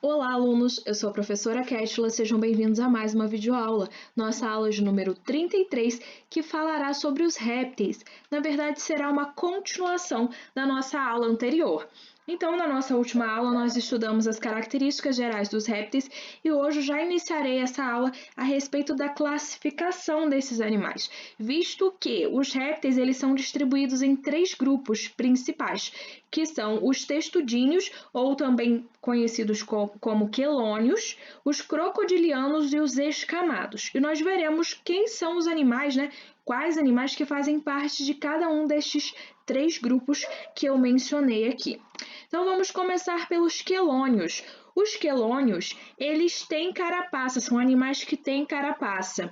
Olá, alunos! Eu sou a professora Kétila, sejam bem-vindos a mais uma videoaula, nossa aula de número 33, que falará sobre os répteis. Na verdade, será uma continuação da nossa aula anterior. Então, na nossa última aula, nós estudamos as características gerais dos répteis e hoje já iniciarei essa aula a respeito da classificação desses animais, visto que os répteis eles são distribuídos em três grupos principais, que são os textudíneos, ou também conhecidos como quelônios, os crocodilianos e os escamados. E nós veremos quem são os animais, quais animais que fazem parte de cada um destes três grupos que eu mencionei aqui. Então vamos começar pelos quelônios. Os quelônios, eles têm carapaça, são animais que têm carapaça.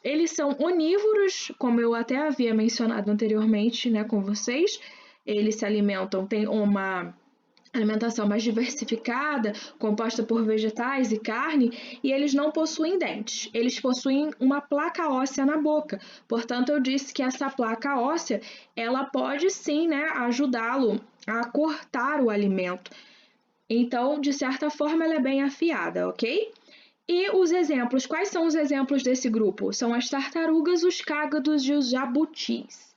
Eles são onívoros, como eu até havia mencionado anteriormente, com vocês. Eles se alimentam, têm uma alimentação mais diversificada, composta por vegetais e carne, e eles não possuem dentes. Eles possuem uma placa óssea na boca. Portanto, eu disse que essa placa óssea, ela pode sim, ajudá-lo a cortar o alimento. Então, de certa forma, ela é bem afiada, ok? E os exemplos, quais são os exemplos desse grupo? São as tartarugas, os cágados e os jabutis.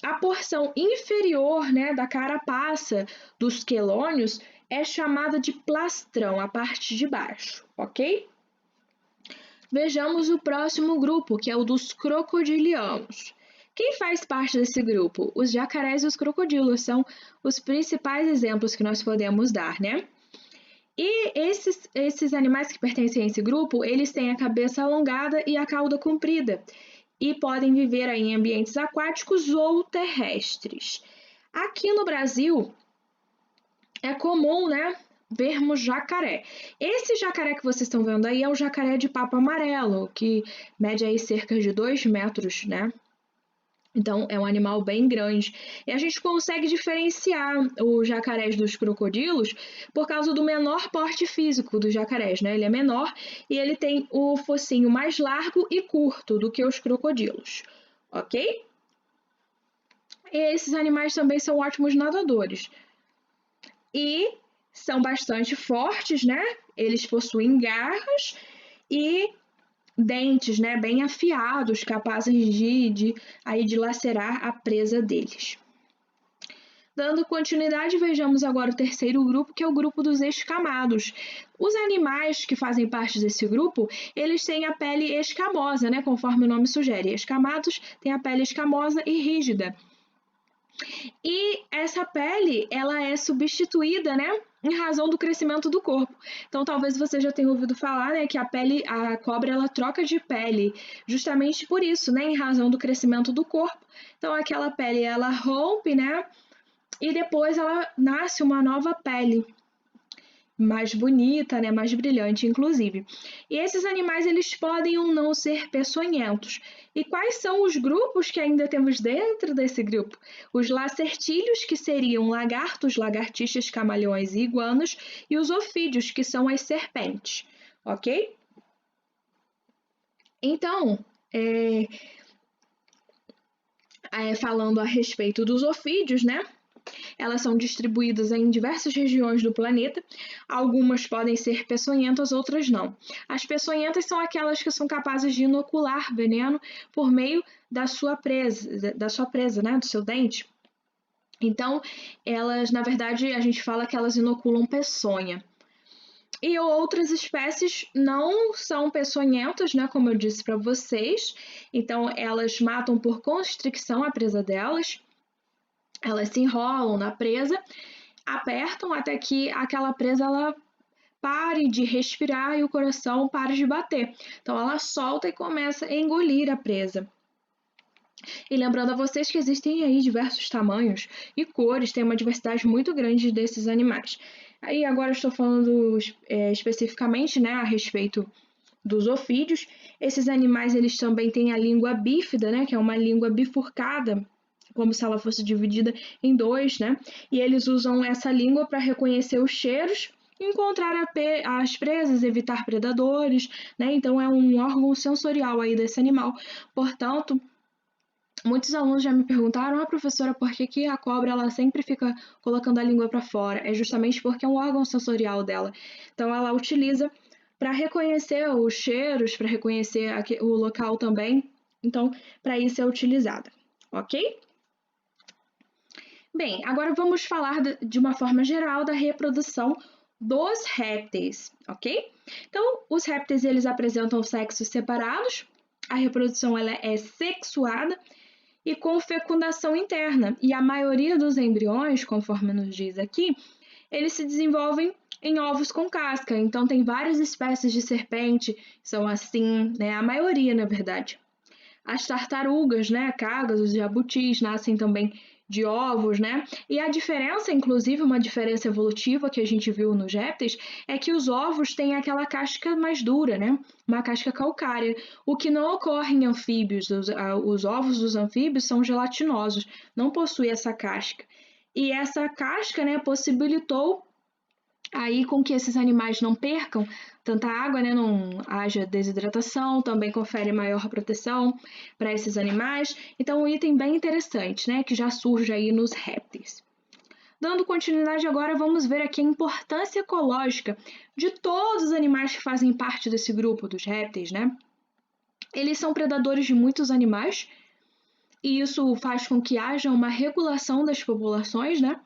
A porção inferior, da carapaça dos quelônios é chamada de plastrão, a parte de baixo, ok? Vejamos o próximo grupo, que é o dos crocodilianos. Quem faz parte desse grupo? Os jacarés e os crocodilos são os principais exemplos que nós podemos dar, E esses animais que pertencem a esse grupo, eles têm a cabeça alongada e a cauda comprida e podem viver aí em ambientes aquáticos ou terrestres. Aqui no Brasil, é comum, vermos jacaré. Esse jacaré que vocês estão vendo aí é o jacaré de papo amarelo, que mede aí cerca de 2 metros, Então, é um animal bem grande. E a gente consegue diferenciar os jacarés dos crocodilos por causa do menor porte físico dos jacarés, Ele é menor e ele tem o focinho mais largo e curto do que os crocodilos, ok? E esses animais também são ótimos nadadores. E são bastante fortes, Eles possuem garras e dentes, bem afiados, capazes de lacerar a presa deles. Dando continuidade, vejamos agora o terceiro grupo, que é o grupo dos escamados. Os animais que fazem parte desse grupo, eles têm a pele escamosa, conforme o nome sugere. Escamados têm a pele escamosa e rígida. E essa pele, ela é substituída, em razão do crescimento do corpo. Então, talvez você já tenha ouvido falar, que a cobra, ela troca de pele, justamente por isso, em razão do crescimento do corpo. Então, aquela pele, ela rompe, e depois ela nasce uma nova pele, mais bonita, mais brilhante, inclusive. E esses animais, eles podem ou não ser peçonhentos. E quais são os grupos que ainda temos dentro desse grupo? Os lacertílios, que seriam lagartos, lagartixas, camaleões e iguanas, e os ofídeos, que são as serpentes, ok? Então, falando a respeito dos ofídeos, Elas são distribuídas em diversas regiões do planeta. Algumas podem ser peçonhentas, outras não. As peçonhentas são aquelas que são capazes de inocular veneno por meio da sua presa, do seu dente. Então, elas, na verdade, a gente fala que elas inoculam peçonha. E outras espécies não são peçonhentas, como eu disse para vocês. Então, elas matam por constricção a presa delas. Elas se enrolam na presa, apertam até que aquela presa ela pare de respirar e o coração pare de bater. Então ela solta e começa a engolir a presa. E lembrando a vocês que existem aí diversos tamanhos e cores, tem uma diversidade muito grande desses animais. Aí agora eu estou falando especificamente, a respeito dos ofídeos. Esses animais eles também têm a língua bífida, que é uma língua bifurcada, como se ela fosse dividida em dois, E eles usam essa língua para reconhecer os cheiros, encontrar as presas, evitar predadores, Então é um órgão sensorial aí desse animal. Portanto, Muitos alunos já me perguntaram, professora, por que que a cobra ela sempre fica colocando a língua para fora? É justamente porque é um órgão sensorial dela. Então, ela utiliza para reconhecer os cheiros, para reconhecer o local também. Então, para isso é utilizada, ok? Bem, agora vamos falar de uma forma geral da reprodução dos répteis, ok? Então, os répteis eles apresentam sexos separados, a reprodução ela é sexuada e com fecundação interna. E a maioria dos embriões, conforme nos diz aqui, eles se desenvolvem em ovos com casca. Então, tem várias espécies de serpente, são assim, né? A maioria, na verdade. As tartarugas, né? Cagas, os jabutis nascem também de ovos, né? E a diferença, inclusive, uma diferença evolutiva que a gente viu nos répteis, é que os ovos têm aquela casca mais dura, né? Uma casca calcária, o que não ocorre em anfíbios. Os ovos dos anfíbios são gelatinosos, não possuem essa casca. E essa casca, né, possibilitou aí com que esses animais não percam tanta água, né, não haja desidratação, também confere maior proteção para esses animais. Então, um item bem interessante, né, que já surge aí nos répteis. Dando continuidade agora, vamos ver aqui a importância ecológica de todos os animais que fazem parte desse grupo dos répteis, né? Eles são predadores de muitos animais e isso faz com que haja uma regulação das populações, né?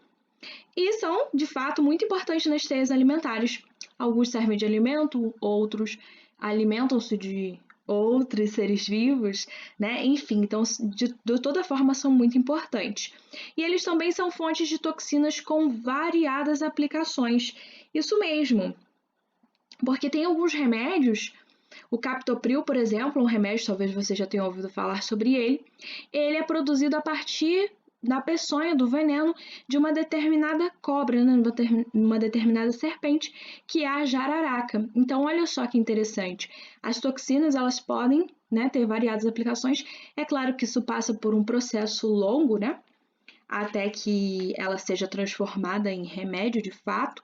E são, de fato, muito importantes nas teias alimentares. Alguns servem de alimento, outros alimentam-se de outros seres vivos, né? Enfim, então, de toda forma, são muito importantes. E eles também são fontes de toxinas com variadas aplicações. Isso mesmo, porque tem alguns remédios, o captopril, por exemplo, um remédio, talvez você já tenha ouvido falar sobre ele é produzido a partir da peçonha do veneno de uma determinada cobra, né? Uma determinada serpente, que é a jararaca. Então, olha só que interessante. As toxinas, elas podem, né, ter variadas aplicações. É claro que isso passa por um processo longo, né? Até que ela seja transformada em remédio de fato,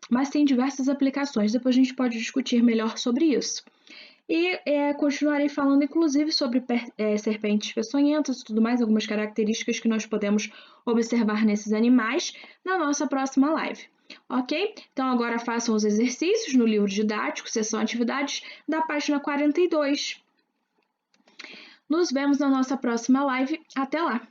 mas tem diversas aplicações. Depois a gente pode discutir melhor sobre isso. E continuarei falando, inclusive, sobre serpentes peçonhentas e tudo mais, algumas características que nós podemos observar nesses animais na nossa próxima live. Ok? Então, agora façam os exercícios no livro didático, seção atividades, da página 42. Nos vemos na nossa próxima live. Até lá!